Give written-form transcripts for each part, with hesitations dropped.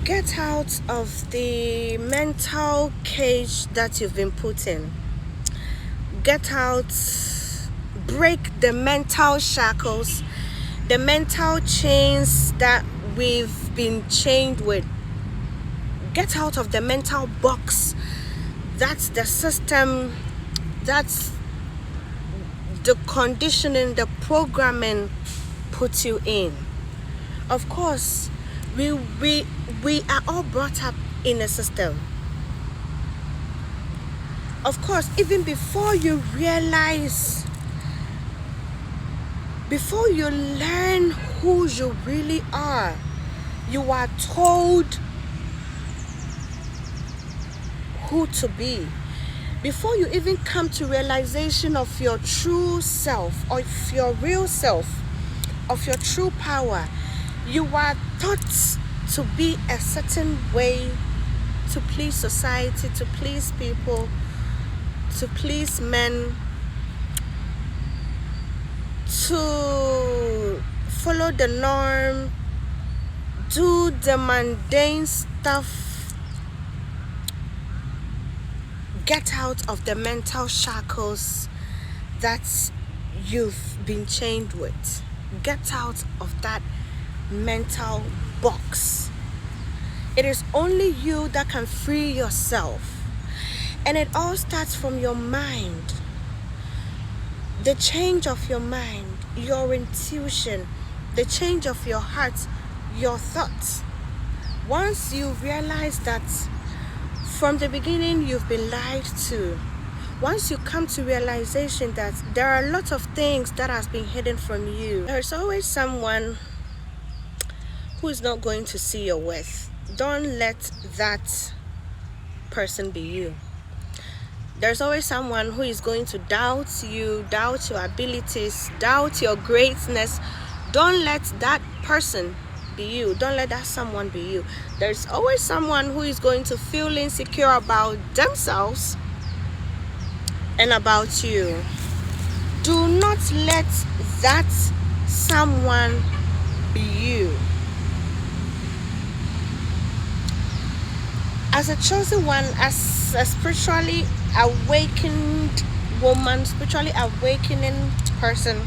Get out of the mental cage that you've been put in. Get out, break the mental shackles, the mental chains that we've been chained with. Get out of the mental box. That's the system, that's the conditioning, the programming put you in. Of course, we are all brought up in a system. Of course, even before you realize, before you learn who you really are, you are told who to be. Before you even come to realization of your true self, of your real self, of your true power, you are taught to be a certain way, to please society, to please people, to please men, to follow the norm, do the mundane stuff. Get out of the mental shackles that you've been chained with. Get out of that mental box. It is only you that can free yourself. And it all starts from your mind. The change of your mind, your intuition, the change of your heart, your thoughts. Once you realize that from the beginning you've been lied to, once you come to realization that there are a lot of things that has been hidden from you, there's always someone who is not going to see your worth. Don't let that person be you. There's always someone who is going to doubt you, doubt your abilities, doubt your greatness. Don't let that person be you. Don't let that someone be you. There's always someone who is going to feel insecure about themselves and about you. Do not let that someone be you. As a chosen one, as a spiritually awakened woman, spiritually awakening person,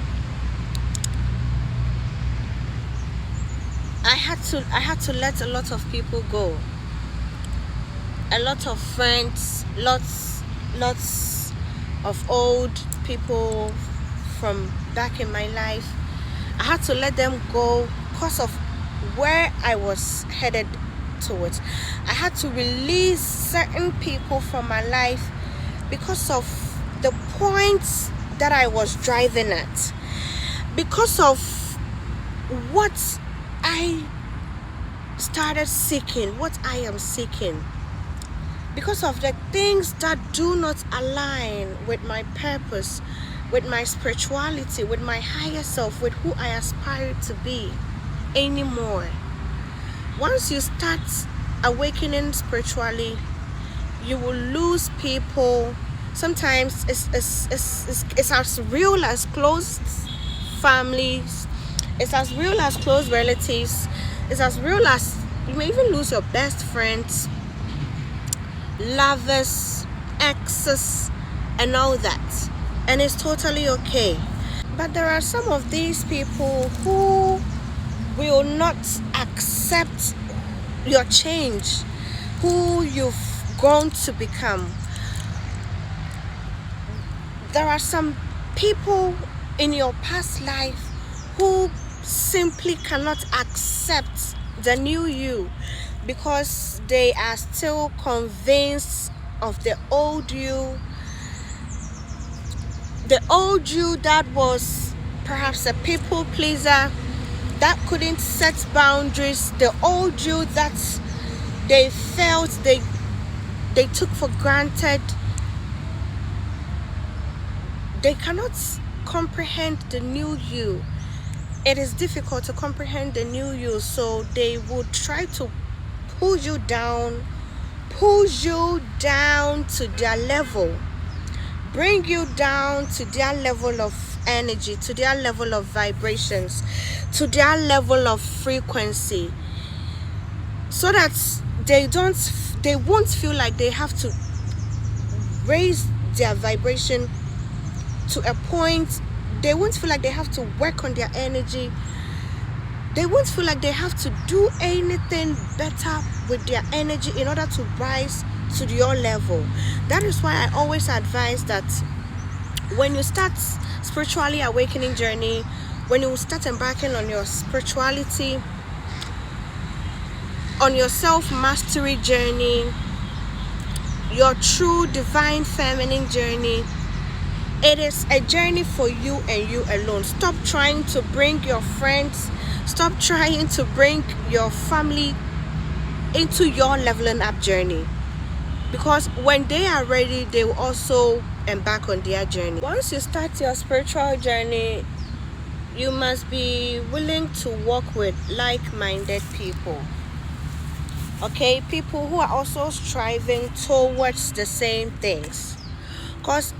I had to let a lot of people go. A lot of friends, lots of old people from back in my life. I had to let them go because of where I was headed towards. I had to release certain people from my life because of the points that I was driving at, because of what I started seeking, what I am seeking, because of the things that do not align with my purpose, with my spirituality, with my higher self, with who I aspire to be anymore. Once you start awakening spiritually, you will lose people. Sometimes it's as real as close families, it's as real as close relatives, it's as real as you may even lose your best friends, lovers, exes, and all that. And it's totally okay. But there are some of these people who will not accept your change, who you've grown to become. There are some people in your past life who simply cannot accept the new you because they are still convinced of the old you. The old you that was perhaps a people pleaser, that couldn't set boundaries. The old you that they felt they took for granted. They cannot comprehend the new you. It is difficult to comprehend the new you, so they would try to pull you down to their level, bring you down to their level of energy, to their level of vibrations, to their level of frequency. so that they won't feel like they have to raise their vibration to a point. They won't feel like they have to work on their energy. They won't feel like they have to do anything better with their energy in order to rise to your level. That is why I always advise that when you start spiritually awakening journey, when you start embarking on your spirituality, on your self-mastery journey, your true divine feminine journey, it is a journey for you and you alone. Stop trying to bring your friends, stop trying to bring your family into your leveling up journey, because when they are ready, they will also embark on their journey. Once you start your spiritual journey, you must be willing to work with like-minded people. Okay, people who are also striving towards the same things. Because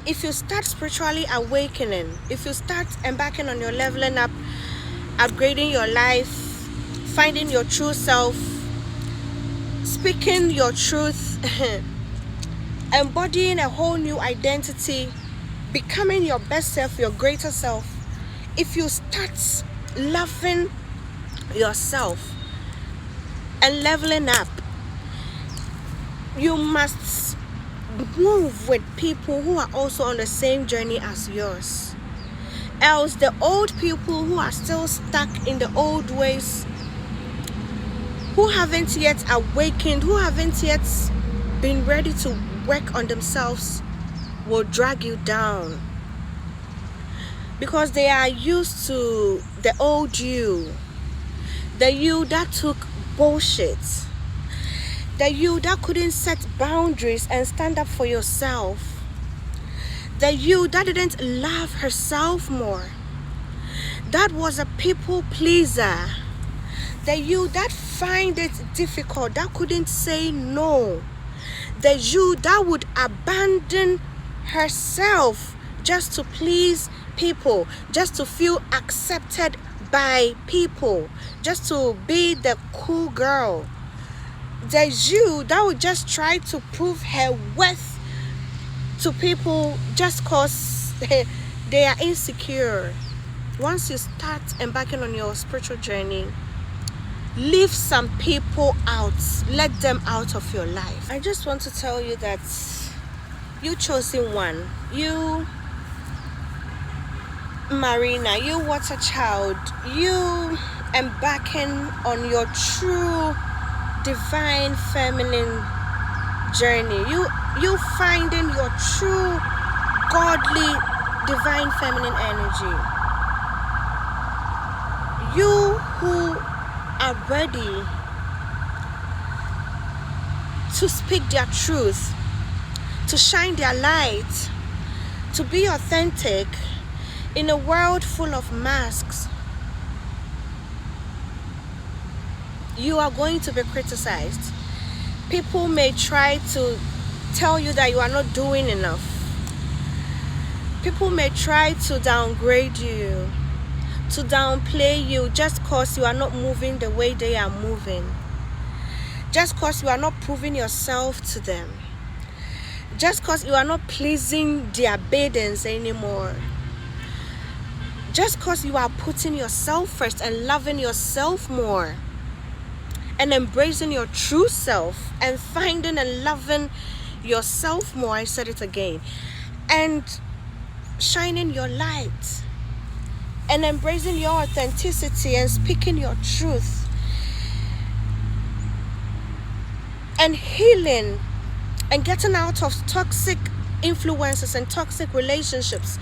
if you start spiritually awakening, if you start embarking on your leveling up, upgrading your life, finding your true self, speaking your truth, embodying a whole new identity, becoming your best self, your greater self, if you start loving yourself and leveling up, you must move with people who are also on the same journey as yours. Else the old people who are still stuck in the old ways, who haven't yet awakened, who haven't yet been ready to work on themselves, will drag you down, because they are used to the old you, the you that took bullshit, the you that couldn't set boundaries and stand up for yourself, the you that didn't love herself more, that was a people pleaser, the you that find it difficult, that couldn't say no, the you that would abandon herself just to please people, just to feel accepted by people, just to be the cool girl, the you that would just try to prove her worth to people just cause they are insecure. Once you start embarking on your spiritual journey, leave some people out, let them out of your life. I just want to tell you that you chosen one, you Marina, you water child, you embarking on your true divine feminine journey, you finding your true godly divine feminine energy, you who are ready to speak their truth, to shine their light, to be authentic in a world full of masks. You are going to be criticized. People may try to tell you that you are not doing enough. People may try to downgrade you, to downplay you, just because you are not moving the way they are moving, just because you are not proving yourself to them, just because you are not pleasing their burdens anymore, just because you are putting yourself first and loving yourself more and embracing your true self and finding and loving yourself more. I said it again. And shining your light and embracing your authenticity and speaking your truth and healing and getting out of toxic influences and toxic relationships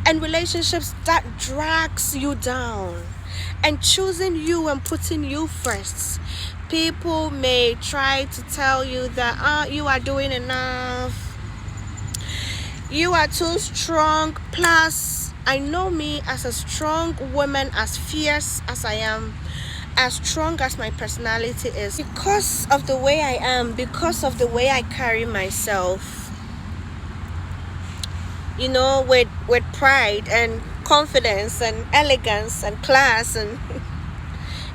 and relationships that drags you down, and choosing you and putting you first. People may try to tell you that you are doing enough, you are too strong. Plus, I know me as a strong woman, as fierce as I am, as strong as my personality is, because of the way I am, because of the way I carry myself, you know, with pride and confidence and elegance and class and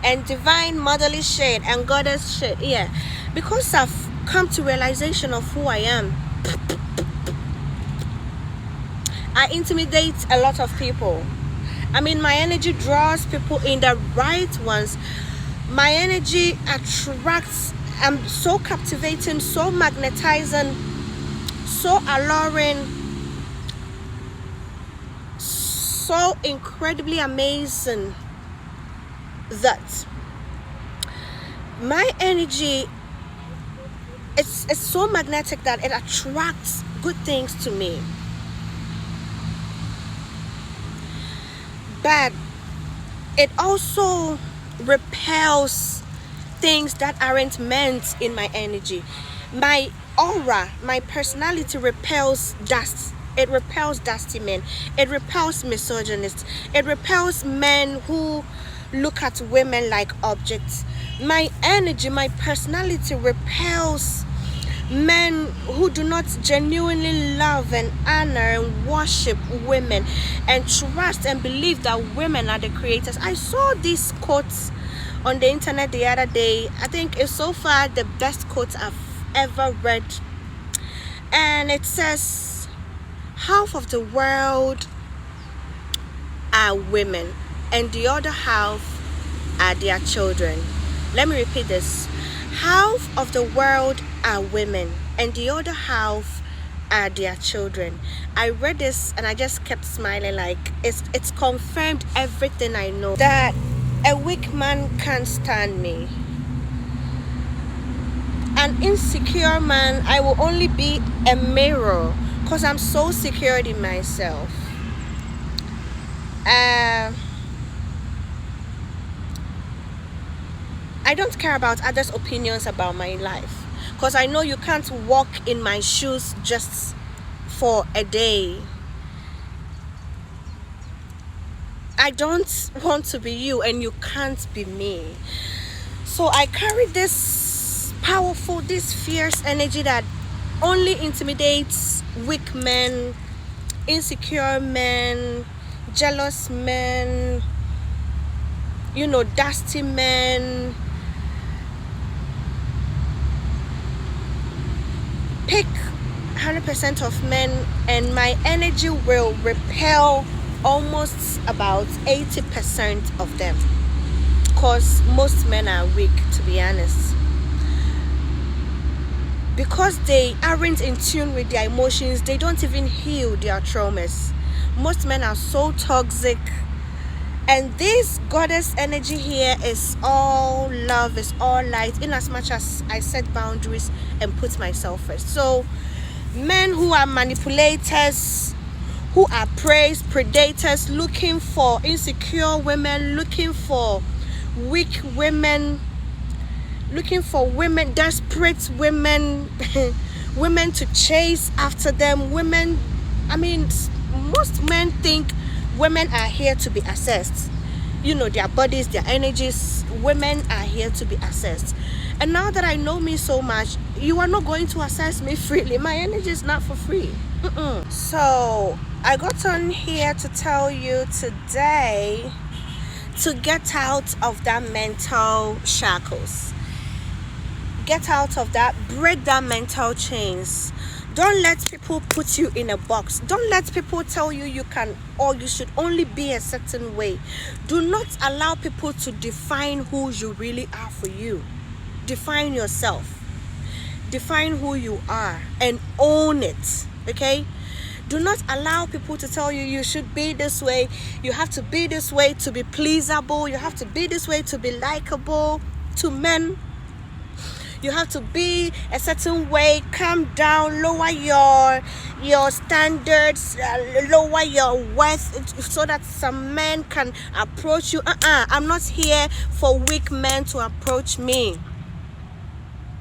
and divine motherly shade and goddess shade. Yeah, because I've come to realization of who I am, I intimidate a lot of people. I mean, my energy draws people in, the right ones. My energy attracts. I'm so captivating, so magnetizing, so alluring, so incredibly amazing that my energy, it's so magnetic that it attracts good things to me. But it also repels things that aren't meant in my energy. My aura, my personality repels dust. It repels dusty men. It repels misogynists. It repels men who look at women like objects. My energy, my personality repels men who do not genuinely love and honor and worship women and trust and believe that women are the creators. I saw this quote on the internet the other day. I think it's so far the best quote I've ever read, and it says, half of the world are women and the other half are their children. Let me repeat this. Half of the world are women and the other half are their children. I read this and I just kept smiling, like it's confirmed everything I know, that a weak man can't stand me. An insecure man, I will only be a mirror because I'm so secured in myself. I don't care about others' opinions about my life because I know you can't walk in my shoes just for a day. I don't want to be you and you can't be me. So I carry this powerful, this fierce energy that only intimidates weak men, insecure men, jealous men, dusty men. Pick 100% of men and my energy will repel almost about 80% of them, because most men are weak, to be honest, because they aren't in tune with their emotions. They don't even heal their traumas. Most men are so toxic, and this goddess energy here is all love, is all light, in as much as I set boundaries and put myself first. So men who are manipulators, who are prey, predators, looking for insecure women, looking for weak women, looking for women, desperate women, women to chase after them. Women, I mean, most men think women are here to be accessed. Their bodies, their energies. Women are here to be accessed. And now that I know me so much, you are not going to access me freely. My energy is not for free. So I got on here to tell you today to get out of that mental shackles. Get out of that. Break that mental chains. Don't let people put you in a box. Don't let people tell you you can or you should only be a certain way. Do not allow people to define who you really are for you. Define yourself. Define who you are and own it. Okay? Do not allow people to tell you you should be this way. You have to be this way to be pleasable. You have to be this way to be likable to men. You have to be a certain way. Calm down, lower your standards, lower your worth, so that some men can approach you. I'm not here for weak men to approach me.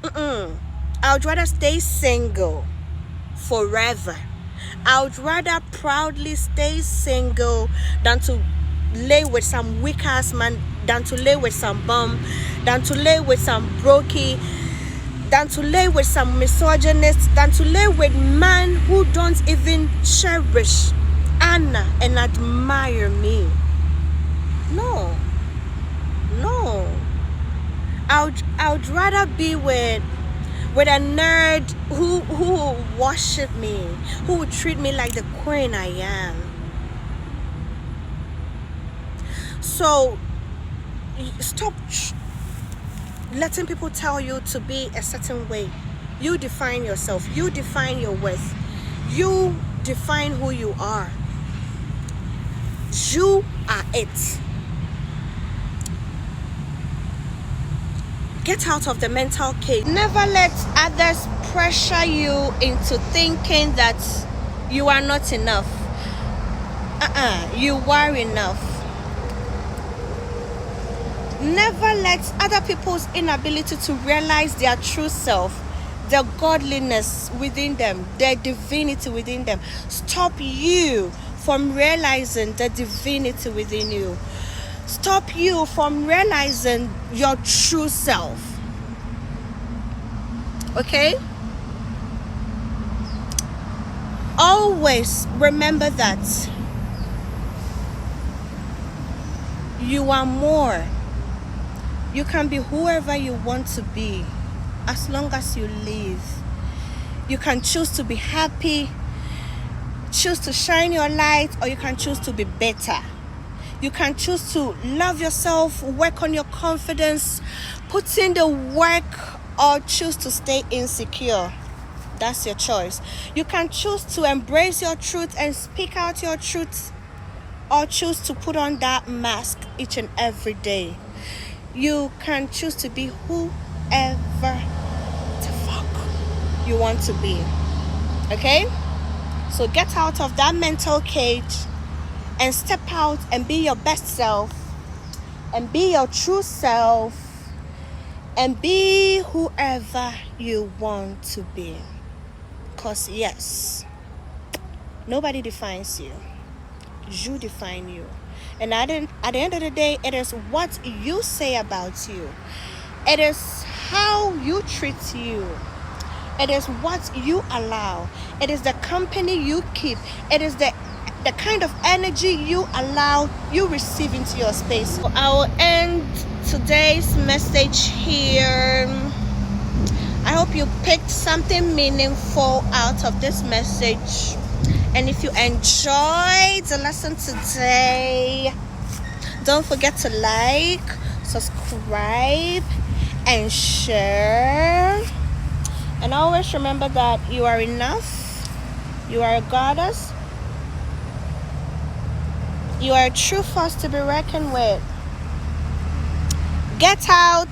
I would rather stay single forever. I would rather proudly stay single than to lay with some weak ass man, than to lay with some bum, than to lay with some brokey, than to lay with some misogynist, than to lay with men who don't even cherish, honor, and admire me. No. I would rather be with a nerd who will worship me, who will treat me like the queen I am. So stop letting people tell you to be a certain way. You define yourself. You define your worth. You define who you are. You are it. Get out of the mental cage. Never let others pressure you into thinking that you are not enough. You are enough. Never let other people's inability to realize their true self, their godliness within them, their divinity within them, stop you from realizing the divinity within you. Stop you from realizing your true self. Okay? Always remember that you are more. You can be whoever you want to be as long as you live. You can choose to be happy, choose to shine your light, or you can choose to be better. You can choose to love yourself, work on your confidence, put in the work, or choose to stay insecure. That's your choice. You can choose to embrace your truth and speak out your truth, or choose to put on that mask each and every day. You can choose to be whoever the fuck you want to be. Okay? So get out of that mental cage and step out and be your best self, and be your true self, and be whoever you want to be. Because yes, nobody defines you. You define you. And at the end of the day, it is what you say about you. It is how you treat you. It is what you allow. It is the company you keep. It is the kind of energy you allow, you receive into your space. So I will end today's message here. I hope you picked something meaningful out of this message. And if you enjoyed the lesson today, don't forget to like, subscribe, and share. And always remember that you are enough. You are a goddess. You are a true force to be reckoned with. Get out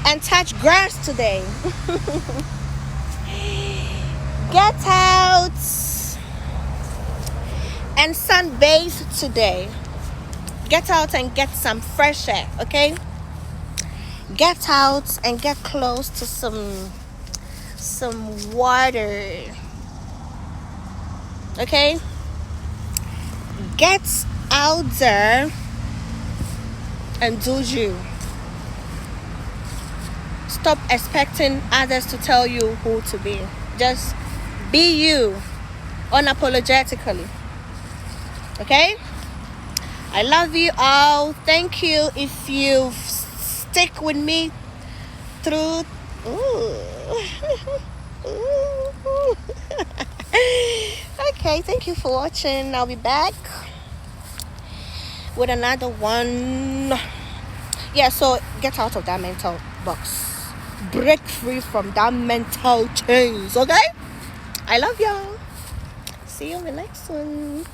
and touch grass today. Get out and sunbathe today. Get out and get some fresh air, okay? Get out and get close to some water, okay? Get out there and do you. Stop expecting others to tell you who to be. Just be you unapologetically. Okay? I love you all. Thank you if you stick with me through. Okay, thank you for watching. I'll be back with another one. Yeah, so get out of that mental box. Break free from that mental chains, okay? I love y'all. See you in the next one.